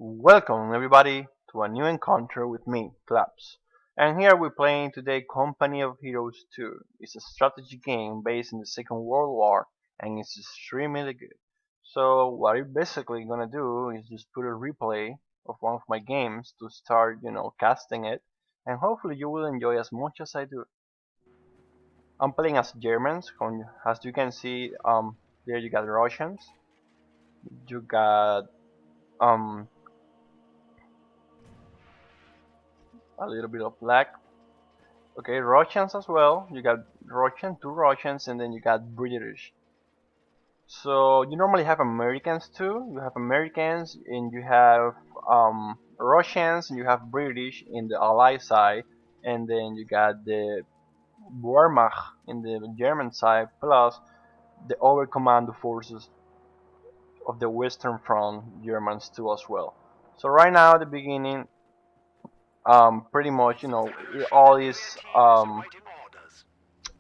Welcome everybody to a new encounter with me, Claps. And here we're playing today Company of Heroes 2. It's a strategy game based in the Second World War and it's extremely good. So what you're basically gonna do is just put a replay of one of my games to start, casting it, and hopefully you will enjoy as much as I do. I'm playing as Germans, as you can see, there you got Russians, you got um a little bit of black. Okay, Russians as well. You got two Russians, and then you got British. So you normally have Americans too. You have Americans, and you have Russians, and you have British in the Allied side, and then you got the Wehrmacht in the German side, plus the Oberkommando forces of the Western Front Germans too as well. So right now at the beginning, pretty much all these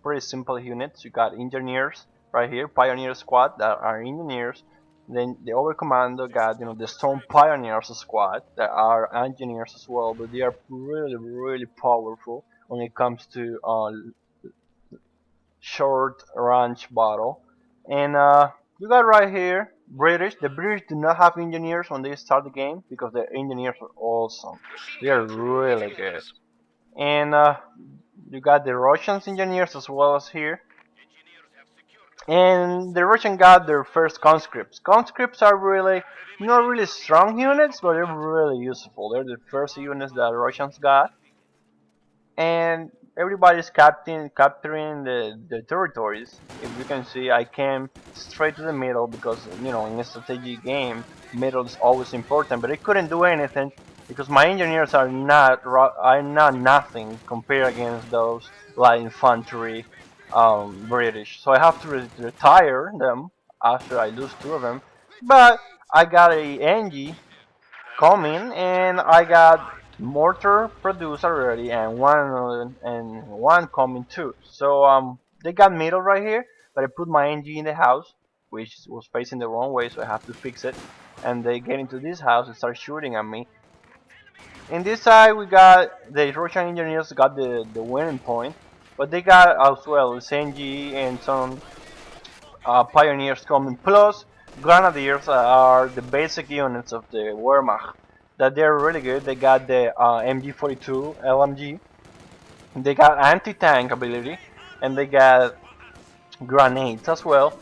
pretty simple units. You got engineers right here, pioneer squad that are engineers. Then the overcommando got the stone pioneers squad that are engineers as well, but they are really powerful when it comes to short range battle. And you got right here British. The British do not have engineers when they start the game because their engineers are awesome. They are really good. And you got the Russians engineers as well as here. And the Russian got their first conscripts. Conscripts are really not really strong units, but they're really useful. They're the first units that the Russians got, and everybody's capturing the territories. If you can see, I came straight to the middle because in a strategy game, middle is always important. But I couldn't do anything because my engineers are not nothing compared against those light infantry British. So I have to retire them after I lose two of them. But I got a NG coming, and I got mortar produced already, and one coming too. So they got middle right here, but I put my NG in the house, which was facing the wrong way, so I have to fix it. And they get into this house and start shooting at me. In this side, we got the Russian engineers got the winning point, but they got as well Senji and some pioneers coming. Plus, grenadiers are the basic units of the Wehrmacht. That they're really good. They got the MG42 LMG. They got anti-tank ability, and they got grenades as well.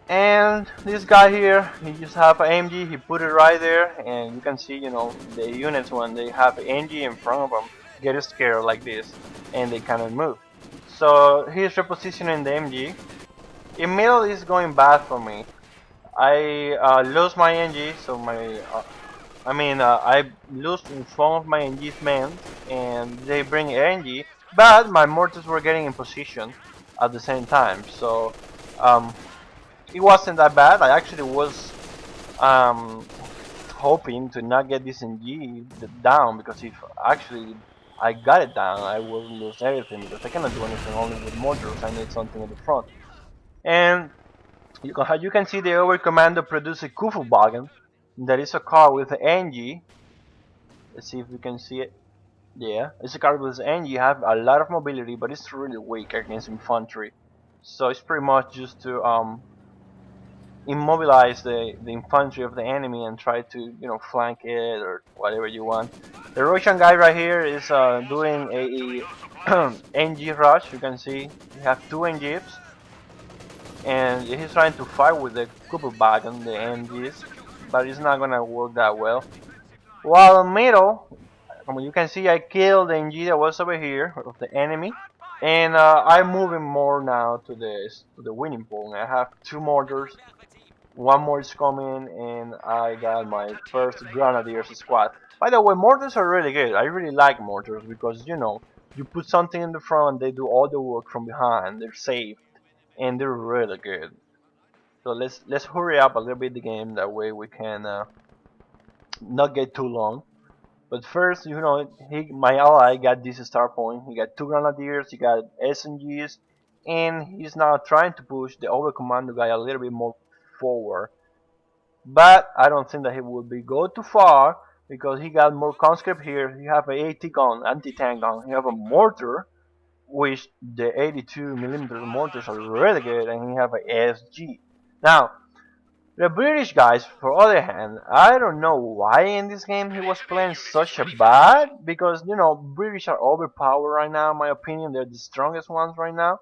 And this guy here, he just have an MG. He put it right there, and you can see, the units when they have MG in front of them get scared like this, and they cannot move. So he's repositioning the MG. In middle is going bad for me. I lose my NG, so I lose some of my NG's men, and they bring NG, but my mortars were getting in position at the same time, so um, it wasn't that bad. I actually was um, hoping to not get this NG down, because if actually I got it down, I will lose everything, because I cannot do anything only with mortars. I need something at the front. And you can see the Overcommando produce a Kufelwagen. That is a car with an NG. Let's see if we can see it. Yeah, it's a car with an NG. You have a lot of mobility, but it's really weak against infantry. So it's pretty much just to immobilize the infantry of the enemy and try to flank it or whatever you want. The Russian guy right here is doing a NG rush. You can see we have two NGs, and he's trying to fight with the Kuppelwagen, the NGs, but it's not gonna work that well. While in middle, you can see, I killed the NG that was over here of the enemy, and I'm moving more now to the winning pool. I have two mortars, one more is coming, and I got my first Grenadiers squad. By the way, mortars are really good. I really like mortars because you put something in the front, they do all the work from behind. They're safe, and they're really good. So let's hurry up a little bit the game. That way we can not get too long. But first, my ally got this star point. He got two grenadiers, he got SMGs, and he's now trying to push the overcommando guy a little bit more forward. but I don't think that he would be go too far because he got more conscript here. He have a AT gun, anti-tank gun. He have a mortar, which the 82 millimeter mortars are really good, and he have a SG. Now the British guys, for other hand, I don't know why in this game he was playing such a bad because British are overpowered right now. In my opinion, they're the strongest ones right now,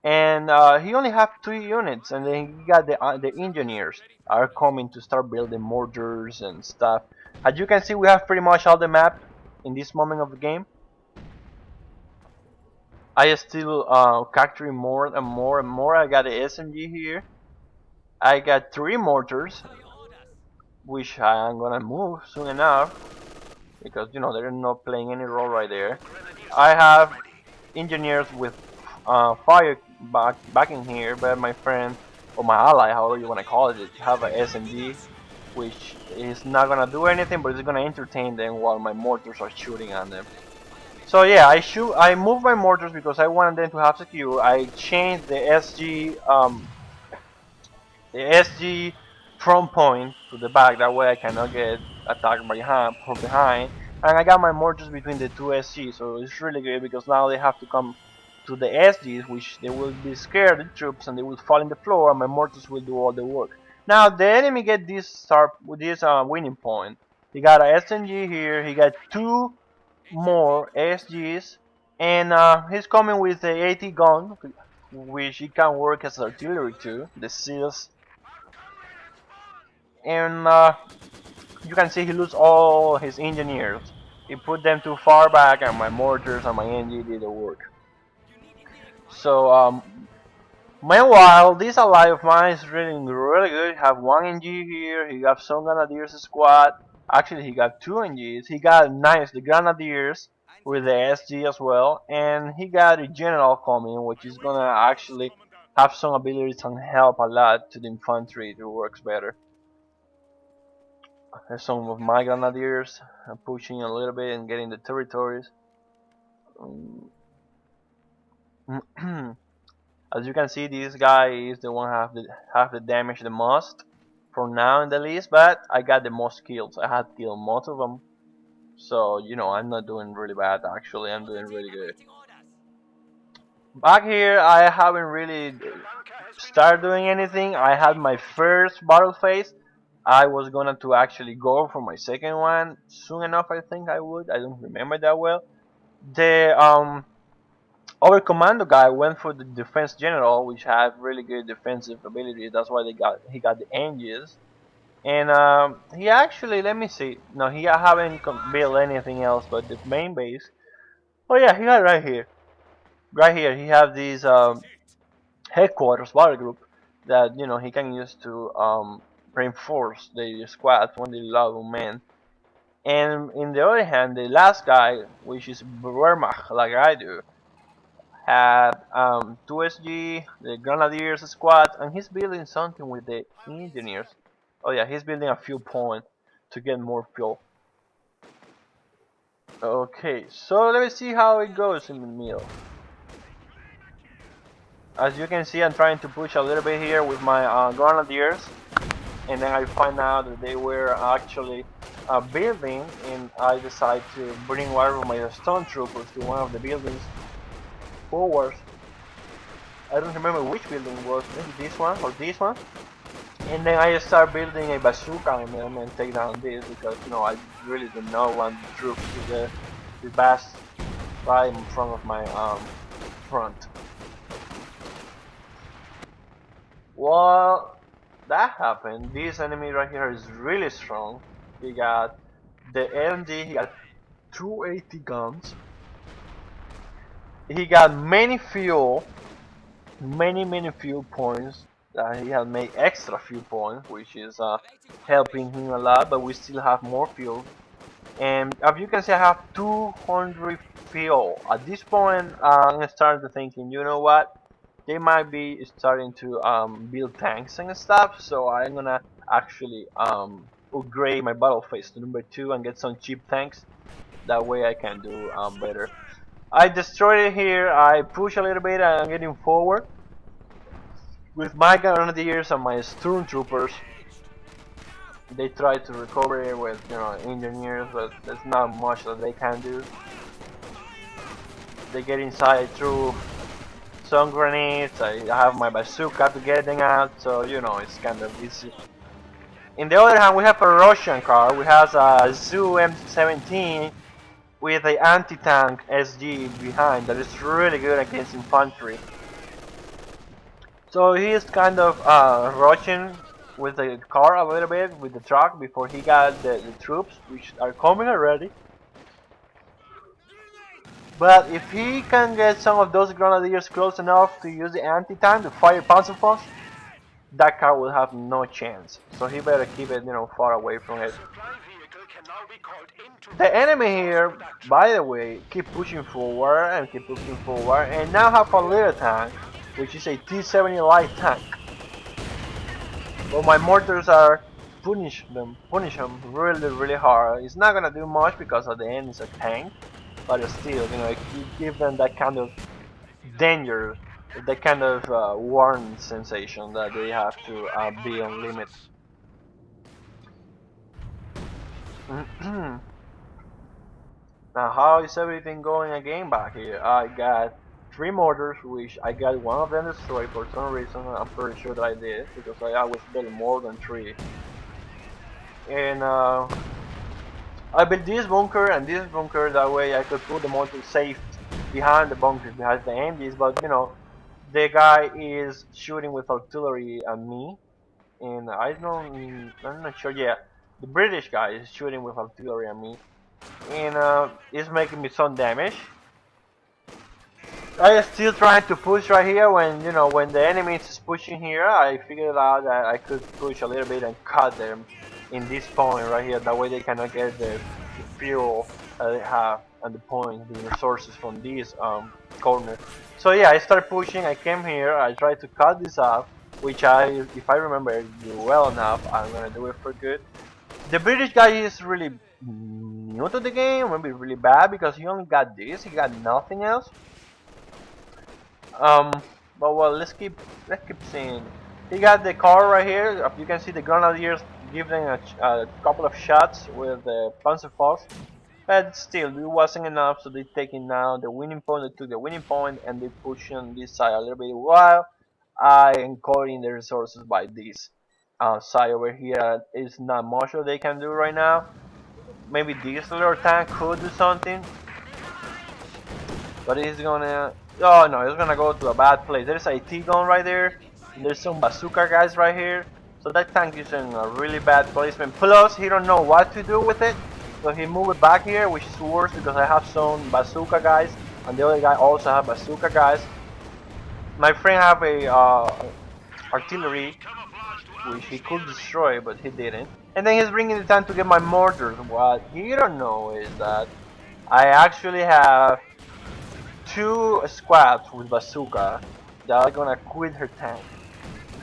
and he only have 3 units, and then he got the engineers are coming to start building mortars and stuff. As you can see, we have pretty much all the map in this moment of the game. I am still capturing more and more and more. I got a SMG here. I got 3 mortars, which I'm gonna move soon enough because they're not playing any role right there. I have engineers with fire back in here, but my friend or my ally, however you wanna call it, have a SMG, which is not gonna do anything, but it's gonna entertain them while my mortars are shooting on them. So yeah, I move my mortars because I wanted them to have secure. I changed the SG front point to the back. That way I cannot get attacked by from behind. And I got my mortars between the two SGs, so it's really good because now they have to come to the SGs, which they will be scared the troops and they will fall in the floor, and my mortars will do all the work. Now the enemy get this winning point. He got a SMG here. He got 2 more SGs, and he's coming with the AT gun, which he can work as artillery too. The seals, and you can see he loses all his engineers. He put them too far back, and my mortars and my NG did the work. So meanwhile, this ally of mine is really good. He have 1 NG here. He got some Grenadiers squad. Actually, he got 2 NGs. He got nice the Grenadiers with the SG as well, and he got a General coming, which is gonna actually have some abilities and help a lot to the infantry to work better. There's some of my Grenadiers pushing a little bit and getting the territories. As you can see, this guy is the one have the damage the most for now in the list, but I got the most kills. I had killed most of them, so I'm not doing really bad. Actually, I'm doing really good. Back here, I haven't really started doing anything. I had my first battle phase. I was gonna to actually go for my second one soon enough. I think I would. I don't remember that well. The our commando guy went for the defense general, which have really good defensive ability. That's why he got the engines. And he actually, let me see. No, he haven't built anything else but the main base. Oh yeah, he got right here. Right here, he have these headquarters battle group that he can use to reinforce the squad when they love men. And in the other hand, the last guy, which is Wehrmacht, like I do, had 2SG, the Grenadiers squad, and he's building something with the engineers. Oh yeah, he's building a fuel point to get more fuel. Okay, so let me see how it goes in the middle. As you can see, I'm trying to push a little bit here with my Grenadiers, and then I find out that they were actually building, and I decide to bring one of my stormtroopers to one of the buildings forward. I don't remember which building it was, maybe this one or this one. And then I start building a bazooka on them and take down this because I really do not want the troops to get the bass right in front of my front. Well, that happened. This enemy right here is really strong. He got the LMG, he got 280 guns. He got many fuel fuel points. He has made extra fuel points, which is helping him a lot, but we still have more fuel. And as you can see, I have 200 fuel. At this point, I'm starting to thinking, you know what? They might be starting to build tanks and stuff, so I'm gonna actually upgrade my battle phase to number 2 and get some cheap tanks. That way I can do better. I destroyed it here, I push a little bit and I'm getting forward with my Grenadiers and my Stormtroopers. They try to recover it with engineers, but there's not much that they can do. They get inside through some grenades. I have my bazooka to get them out, so it's kind of easy. In the other hand, we have a Russian car. We have a Zoo M17 with the anti-tank SG behind that is really good against infantry. So he is kind of rushing with the car a little bit with the truck before he got the troops, which are coming already. But if he can get some of those grenadiers close enough to use the anti-tank to fire Panzerfaust, that car will have no chance. So he better keep it, far away from it. The enemy here, by the way, keep pushing forward and keep pushing forward, and now have a little tank, which is a T-70 light tank. But my mortars are punish them really hard. It's not gonna do much because at the end it's a tank, but still, it give them that kind of danger, that kind of warning sensation that they have to be on limit. Now, how is everything going again back here? I got 3 mortars, which I got one of them destroyed for some reason. I'm pretty sure that I did, because I always build more than 3. And I built this bunker and this bunker, that way I could put the mortar safe behind the bunker, behind the MGs, but the guy is shooting with artillery at me, and I'm not sure, yeah, the British guy is shooting with artillery at me, and it's making me some damage. I am still trying to push right here when when the enemy is pushing here. I figured out that I could push a little bit and cut them in this point right here. That way they cannot get the fuel that they have at the point, the resources from this corner. So yeah, I started pushing. I came here. I tried to cut this off, which if I remember well enough, I'm gonna do it for good. The British guy is really new to the game, maybe really bad because he only got this. He got nothing else. Um, but well, let's keep seeing. He got the car right here. You can see the grenadiers give them a couple of shots with the Panzerfaust, but still, it wasn't enough. So they taking now the winning point. They took the winning point and they pushing this side a little bit. While I am cutting the resources by this side over here. It's not much that they can do right now. Maybe this little tank could do something, but it's gonna. Oh no, it's gonna go to a bad place. There's a T-gun right there. There's some bazooka guys right here. So that tank is in a really bad placement. Plus, he don't know what to do with it. So he moved it back here, which is worse because I have some bazooka guys, and the other guy also have bazooka guys. My friend have a artillery, which he could destroy, but he didn't. And then he's bringing the tank to get my mortars. What he don't know is that I actually have 2 squads with bazooka that are gonna quit her tank.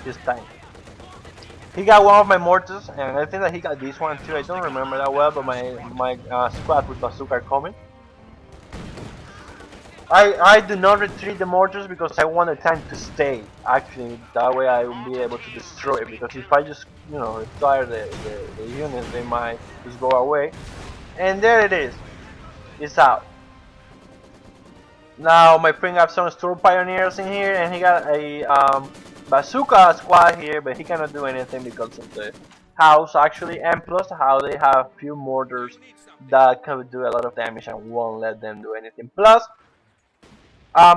His tank. He got one of my mortars, and I think that he got this one too. I don't remember that well, but my squad with bazooka are coming. I do not retreat the mortars because I want the tank to stay. Actually, that way I will be able to destroy it. Because if I just retire the units, they might just go away. And there it is. It's out. Now my friend got some storm pioneers in here, and he got a bazooka squad here, but he cannot do anything because of the house actually, and plus how they have few mortars that can do a lot of damage and won't let them do anything. Plus,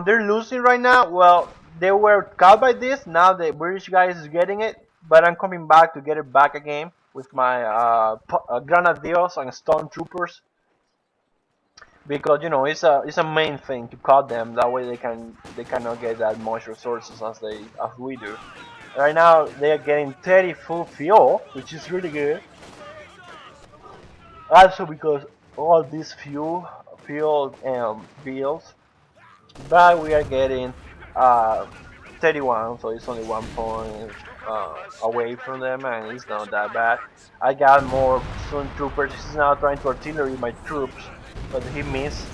they're losing right now. Well, they were caught by this. Now the British guy is getting it, but I'm coming back to get it back again with my grenadiers and stormtroopers. Because it's a main thing to cut them. That way they cannot get that much resources as we do. Right now they are getting 30 full fuel, which is really good. Also because all these fuel bills, but we are getting 31, so it's only 1 point away from them, and it's not that bad. I got more stormtroopers. He's now trying to artillery my troops, but he missed.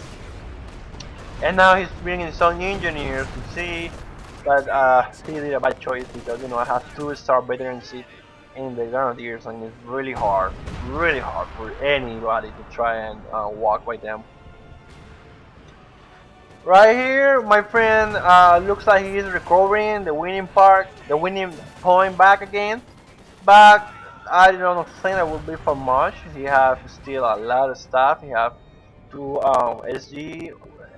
And now he's bringing his own engineers to see, but he did a bad choice because I have 2-star veterancy, in the Grenadiers, and it's really hard for anybody to try and walk by them. Right here, my friend looks like he's recovering the winning part, the winning point back again. But I don't think that will be for much. He have still a lot of stuff. He have two SG.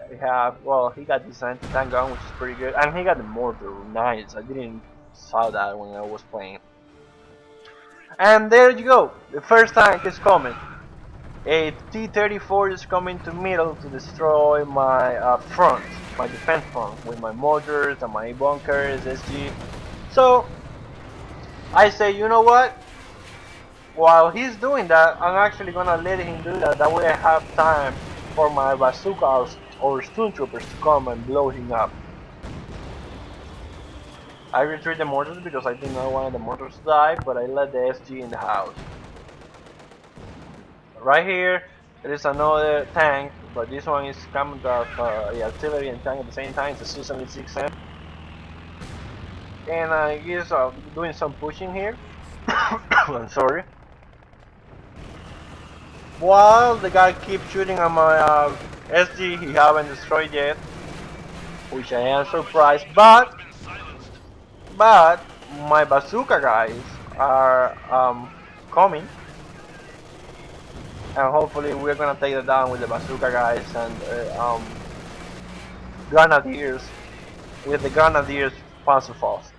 He have he got this anti-tank gun which is pretty good, and he got the mortar. Nice. I didn't saw that when I was playing. And there you go. The first tank is coming. A T-34 is coming to middle to destroy my front, my defense front, with my mortars and my bunkers, SG. So I say, you know what? While he's doing that, I'm actually gonna let him do that. That way I have time for my bazooka or stormtroopers to come and blow him up. I retreat the mortars because I did not want the mortars to die, but I let the SG in the house. Right here, there is another tank, but this one is coming to artillery and tank at the same time. It's a Su-76M, and I guess doing some pushing here. I'm sorry. While the guy keeps shooting at my SG, he haven't destroyed yet, which I am surprised. But my bazooka guys are coming, and hopefully we're gonna take it down with the bazooka guys and grenadiers with the grenadiers panzerfaust.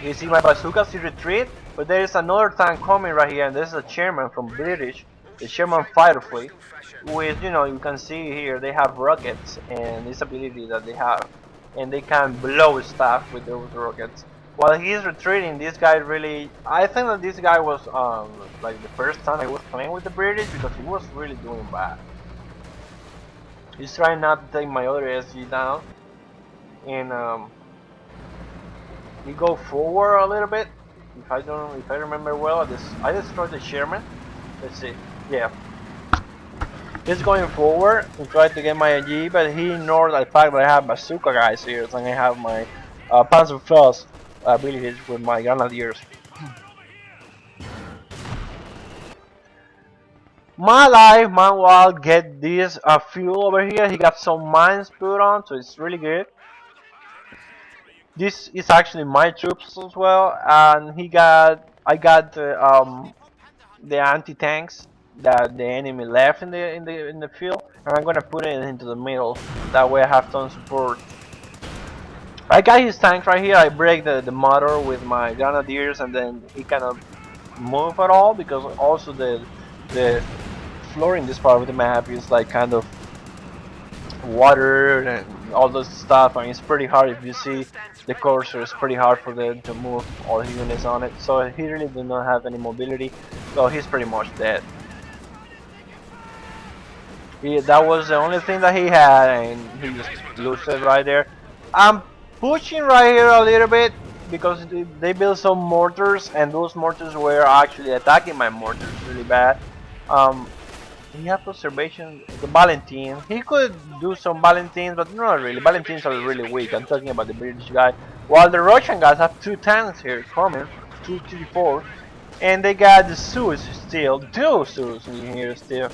You see my bazookas, he retreat, but there is another tank coming right here, and this is a Sherman from British, the Sherman fighter fleet, with, you know, you can see here they have rockets and this ability that they have, and they can blow stuff with those rockets. While he's retreating, this guy really, I think that this guy was like the first time I was playing with the British, because he was really doing bad. He's trying not to take my other SG down, and we go forward a little bit. If I remember well, I destroyed the Sherman. Let's see. Yeah, he's going forward to try to get my AG, but he ignored the fact that I have bazooka guys here, and I have my Panzerfaust abilities with my grenadiers. My life, meanwhile, get this fuel over here. He got some mines put on, so it's really good. This is actually my troops as well, and I got the anti-tanks that the enemy left in the field, and I'm gonna put it into the middle. That way I have some support. I got his tanks right here. I break the motor with my grenadiers, and then he cannot move at all because also the floor in this part of the map is like kind of water and all this stuff, and it's pretty hard. If you see the cursor, it's pretty hard for them to move all the units on it, so he really does not have any mobility, so he's pretty much dead. That was the only thing that he had, and he just loses it right there. I'm pushing right here a little bit because they built some mortars, and those mortars were actually attacking my mortars really bad. He has observation, the Valentine. He could do some Valentines, but not really. Valentines are really weak. I'm talking about the British guy. While the Russian guys have two tanks here coming, 234, and they got the Sus still, two Sus in here still.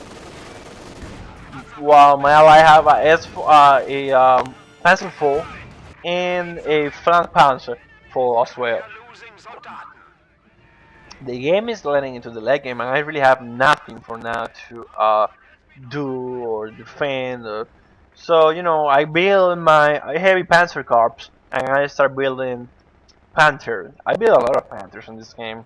While my ally have a Panzer full and a flank Panzer full as well. The game is letting into the late game, and I really have nothing for now to do or defend. So you know, I build my heavy Panzer Corps, and I start building Panther. I build a lot of Panthers in this game.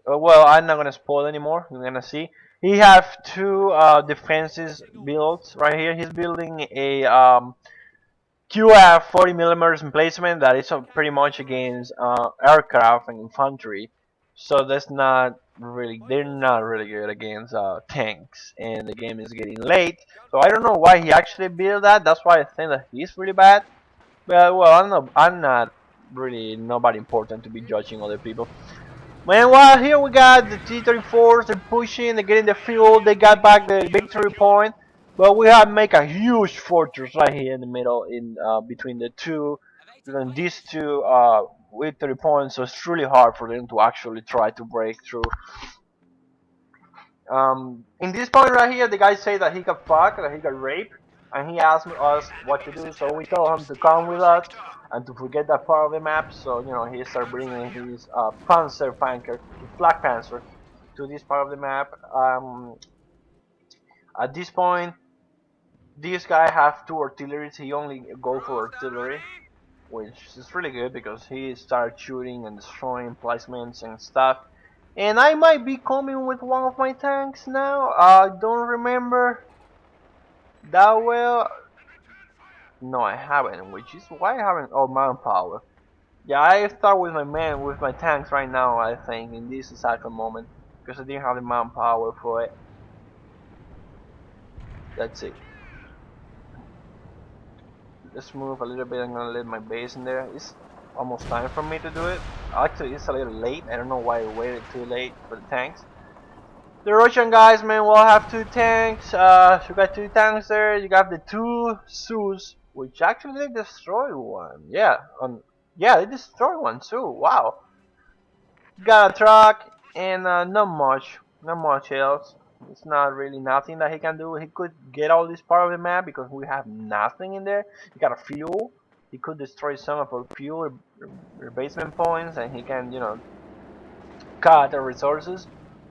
Well, I'm not gonna spoil anymore. You're gonna see. He have two defenses built right here. He's building a QF 40 millimeters emplacement that is pretty much against aircraft and infantry. So that's not really, they're not really good against tanks, and the game is getting late. So I don't know why he actually built that. That's why I think that he's really bad. But well, I'm not really nobody important to be judging other people. Meanwhile, here we got the T-34s. They're pushing, they're getting the fuel. They got back the victory point. But we have make a huge fortress right here in the middle, in between the two, between these two with 30 points, so it's really hard for them to actually try to break through. In this point right here, the guy said that he got fucked, that he got raped, and he asked us what to do. So we told him to come with us and to forget that part of the map. So he started bringing his Panzer Panker, his Black Panzer, to this part of the map. At this point, this guy have two artilleries. He only go for artillery, which is really good because he started shooting and destroying placements and stuff. And I might be coming with one of my tanks now. I don't remember that well. No, I haven't, which is why I haven't. Oh, manpower. Yeah, I start with my man, with my tanks right now, I think, in this exact moment. Because I didn't have the manpower for it. That's it. Let's move a little bit. I'm gonna let my base in there. It's almost time for me to do it. Actually, it's a little late. I don't know why I waited too late for the tanks. The Russian guys, man, will have two tanks. You got two tanks there. You got the two Sus, which actually they destroyed one. Yeah, they destroyed one too. Wow. Got a truck and not much else. It's not really nothing that he can do. He could get all this part of the map because we have nothing in there. He got a fuel. He could destroy some of our fuel basement points, and he can, cut the resources.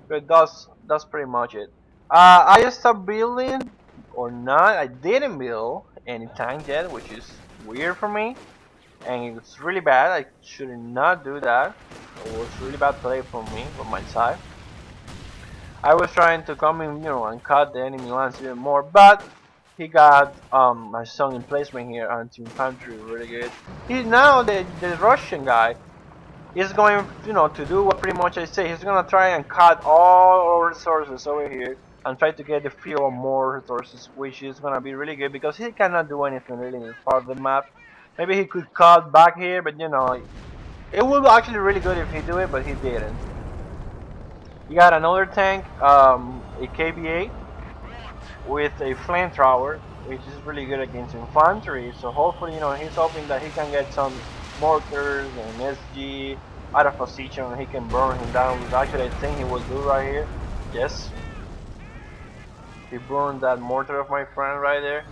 But that's pretty much it. I stopped building or not. I didn't build any tank yet, which is weird for me, and it's really bad. I should not do that. It was really bad play for me from my side. I was trying to come in, and cut the enemy lines even more, but he got my strong emplacement here, anti-infantry, really good. He's now the Russian guy is going, to do what pretty much I say. He's gonna try and cut all our resources over here and try to get the few or more resources, which is gonna be really good because he cannot do anything really in this part of the map. Maybe he could cut back here, but it would be actually really good if he do it, but he didn't. You got another tank, a KBA with a flamethrower, which is really good against infantry. So hopefully, he's hoping that he can get some mortars and SG out of position and he can burn him down, which actually I think he will do right here. Yes. He burned that mortar of my friend right there.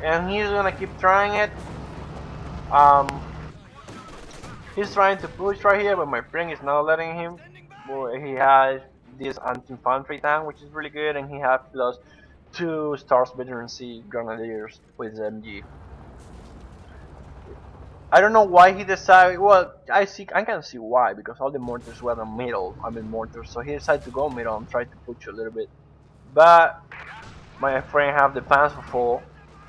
And he's gonna keep trying it. He's trying to push right here, but my friend is not letting him. Well, he has this anti-infantry tank, which is really good, and he has plus 2 stars veteran C grenadiers with MG. I don't know why he decided. Well, I can see why, because all the mortars were in middle. Mortars, so he decided to go middle and try to push a little bit. But my friend have the Panzer full,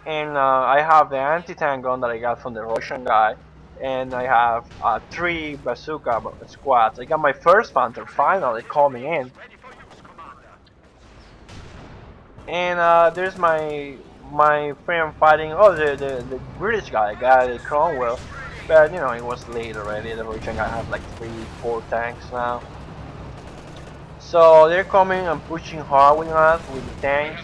and I have the anti-tank gun that I got from the Russian guy, and I have 3 bazooka squads. I got my first Panther finally coming in, and there's my friend fighting. Oh, the British guy got a Cromwell, but it was late already. The Russian guy had like 3-4 tanks now. So they're coming and pushing hard with us with the tanks.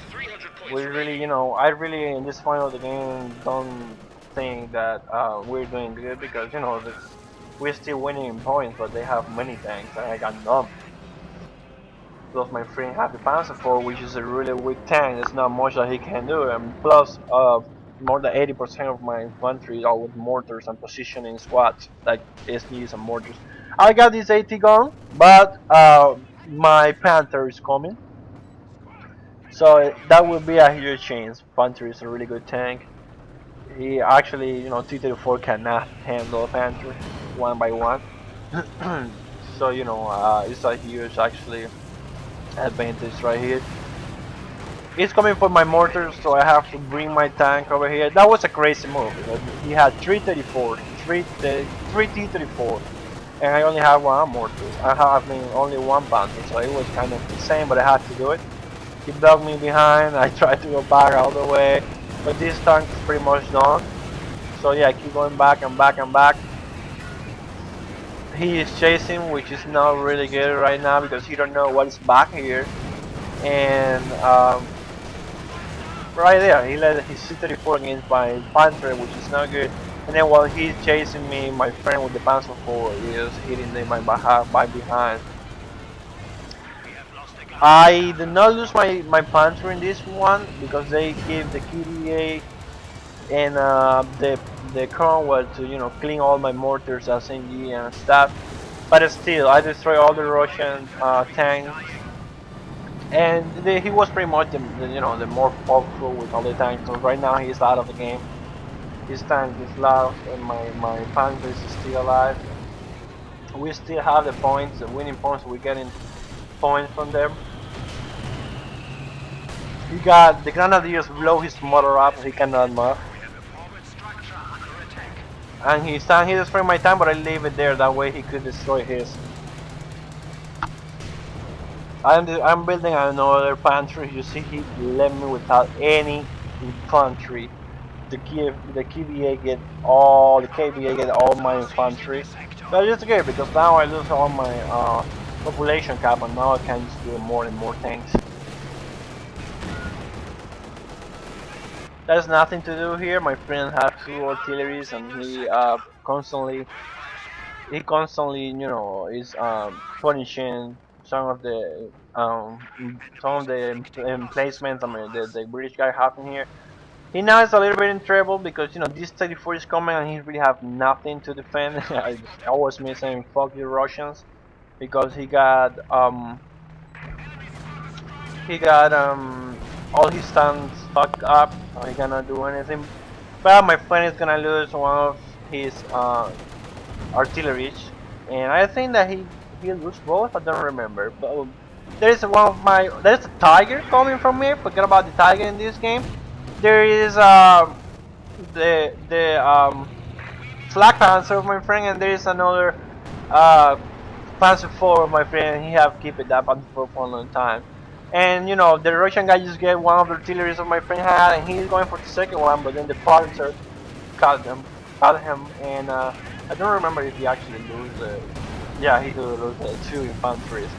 We really, I really in this point of the game don't think that we're doing good because we're still winning in points, but they have many tanks and I got none. Plus my friend have the Panzer IV, which is a really weak tank. There's not much that he can do, and plus more than 80% of my infantry are with mortars and positioning squads like SDs and mortars. I got this AT gun, but my Panther is coming. So that would be a huge change. Panther is a really good tank. He actually, T-34 cannot handle Panther one by one. So it's a huge actually advantage right here. He's coming for my mortars, so I have to bring my tank over here. That was a crazy move because he had 334, 3 T-34, and I only have 1 mortar. I have only 1 Panther, so it was kind of insane, but I had to do it. He blocked me behind. I tried to go back all the way, but this tank is pretty much done. So yeah, I keep going back and back and back. He is chasing, which is not really good right now because he don't know what is back here. And right there, he let his C-34 against my Panther, which is not good. And then while he's chasing me, my friend with the Panzer IV is hitting my behind. I did not lose my Panzer in this one because they give the KDA and the Cromwell to clean all my mortars, SMG and stuff. But still, I destroy all the Russian tanks, and he was pretty much the more powerful with all the tanks. So right now he's out of the game. His tank is lost, and my Panzer is still alive. We still have the points, the winning points. We're getting points from them. He got the Grenadiers blow his motor up. He cannot move. And he destroyed my tank, but I leave it there. That way he could destroy his. I'm building another pantry. You see, he left me without any infantry. The KBA get all my infantry. But it's good because now I lose all my population cap, and now I can just do more and more tanks. There's nothing to do here. My friend has two artilleries, and he constantly is punishing some of the emplacements. I mean, the British guy have in here. He now is a little bit in trouble because this 34 is coming and he really have nothing to defend. I was missing fuck you Russians because he got all his stands fucked up, so he cannot do anything. But my friend is gonna lose one of his artillery, and I think that he lose both. I don't remember, but there's a tiger coming from me. Forget about the tiger in this game. There is the Flak Panzer of my friend, and there is another uh, Panzer 4 of my friend. He have kept that Panzer 4 for a long time. And the Russian guy just get one of the artilleries of my friend had, and he's going for the second one, but then the Panzer caught him, and I don't remember if he actually lose the. Yeah, he did lose the two infantries,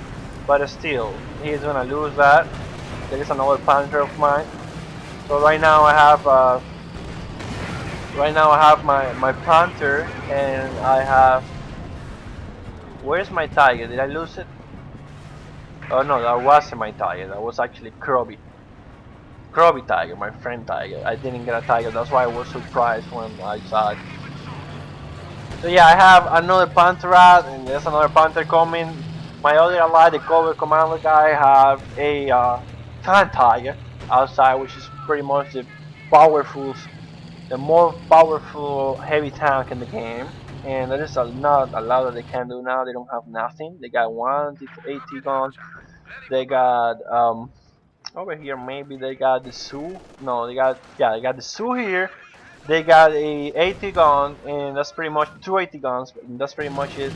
but still, he's gonna lose that. There is another Panzer of mine. So right now I have my Panther, and I have. Where's my Tiger? Did I lose it? Oh no, that wasn't my Tiger. That was actually Krobby. Krobby Tiger, my friend Tiger. I didn't get a Tiger. That's why I was surprised when I saw it. So yeah, I have another Panther out, and there's another Panther coming. My other ally, the cover commander guy, have a Tan Tiger outside, which is pretty much the more powerful heavy tank in the game. And there is not a lot that they can do now. They don't have nothing. They got one AT gun. They got over here maybe they got the Sioux. No, they got the Sioux here. They got a AT gun, and that's pretty much two AT guns. And that's pretty much it.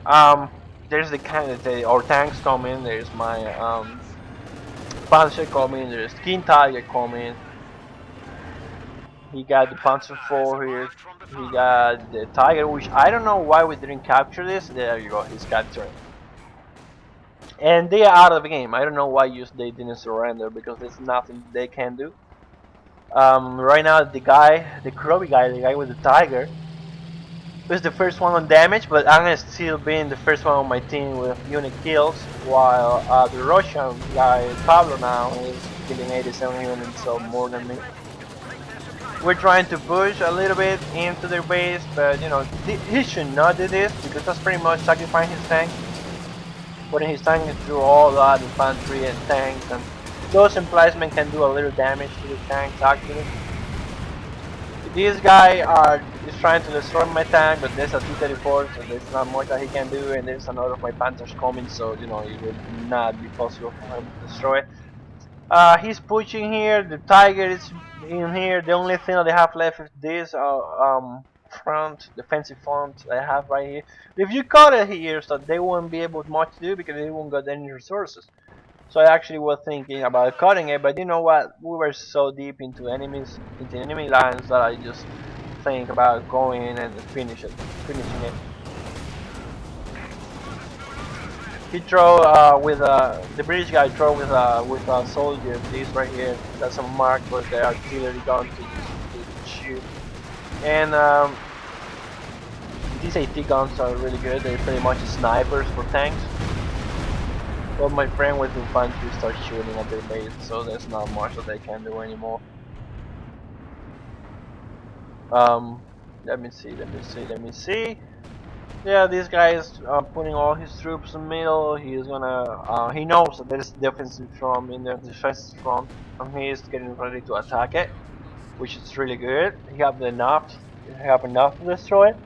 Um, there's the kind of our tanks coming. There's my Panzer coming. There's King Tiger coming. He got the Panzer IV here. He got the Tiger, which I don't know why we didn't capture this. There you go, he's captured. And they are out of the game. I don't know why they didn't surrender because there's nothing they can do. Right now, the Kroby guy, the guy with the Tiger, was the first one on damage, but I'm still being the first one on my team with unit kills, while the Russian guy, Pablo, now is killing 87 units, so more than me. We're trying to push a little bit into their base, but he should not do this because that's pretty much sacrificing his tank. Putting his tank through all that infantry and tanks, and those emplacements can do a little damage to the tanks actually. This guy is trying to destroy my tank, but there's a T-34, so there's not much that he can do, and there's another of my Panthers coming, so it will not be possible for him to destroy it. He's pushing here. The Tiger is in here. The only thing that they have left is this defensive front they have right here. If you cut it here, so they won't be able much to do because they won't get any resources. So I actually was thinking about cutting it, but you know what? We were so deep into enemy lines that I just think about going in and finishing it. He throw the British guy throw with a soldier. This right here, that's a mark for the artillery gun to shoot. And these AT guns are really good. They're pretty much snipers for tanks. But my friend with infantry starts shooting at their base, so there's not much that they can do anymore. Um, let me see, let me see, let me see. Yeah, this guy is putting all his troops in the middle. He's gonna. He knows that there's defensive front in the defensive front, and he is getting ready to attack it, which is really good. He have enough. He have enough to destroy it.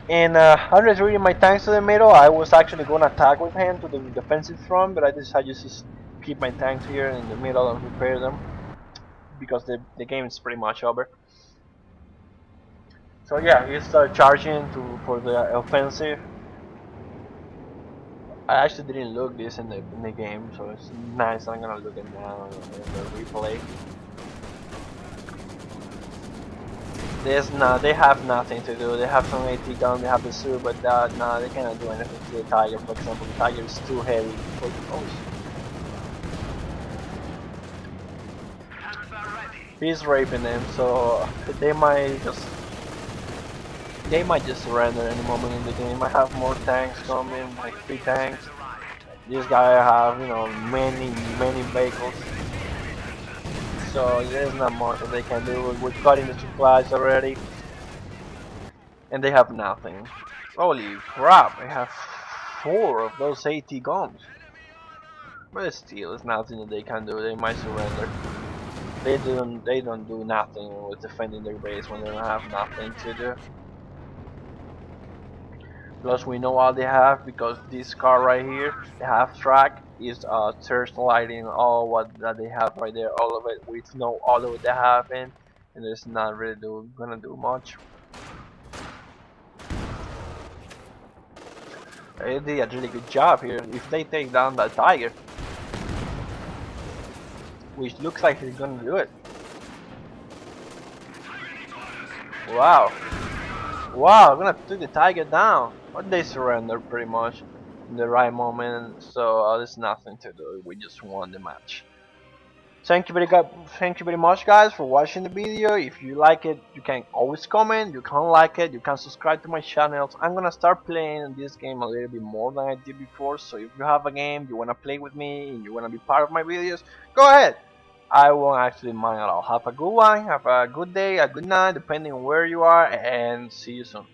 And I'm just reading my tanks to the middle. I was actually gonna attack with him to the defensive front, but I decided to just keep my tanks here in the middle and repair them because the game is pretty much over. So yeah, he started charging to for the offensive. I actually didn't look this in the game, so it's nice. I'm gonna look it now in the replay. They have nothing to do. They have some AT gun, they have the suit, but nah, they cannot do anything to the tiger. For example, the tiger is too heavy. Oh, he's raping them, so they might just surrender any moment in the game. I have more tanks coming, like 3 tanks. This guy have many vehicles. So there's not much that they can do. We're cutting the supplies already, and they have nothing. Holy crap! I have 4 of those AT guns. But still, there's nothing that they can do. They might surrender. They don't do nothing with defending their base when they don't have nothing to do. Plus, we know all they have because this car right here, the half track, is search lighting all what that they have right there, all of it with no auto they have in, and it's not really gonna do much. They did a really good job here. If they take down that tiger, which looks like he's gonna do it. Wow, wow, I'm gonna take the tiger down. But they surrender pretty much in the right moment, so there's nothing to do. We just won the match. Thank you very much, guys, for watching the video. If you like it, you can always comment. You can like it. You can subscribe to my channel. I'm gonna start playing this game a little bit more than I did before. So if you have a game you wanna play with me and you wanna be part of my videos, go ahead. I won't actually mind at all. Have a good one. Have a good day, a good night, depending on where you are, and see you soon.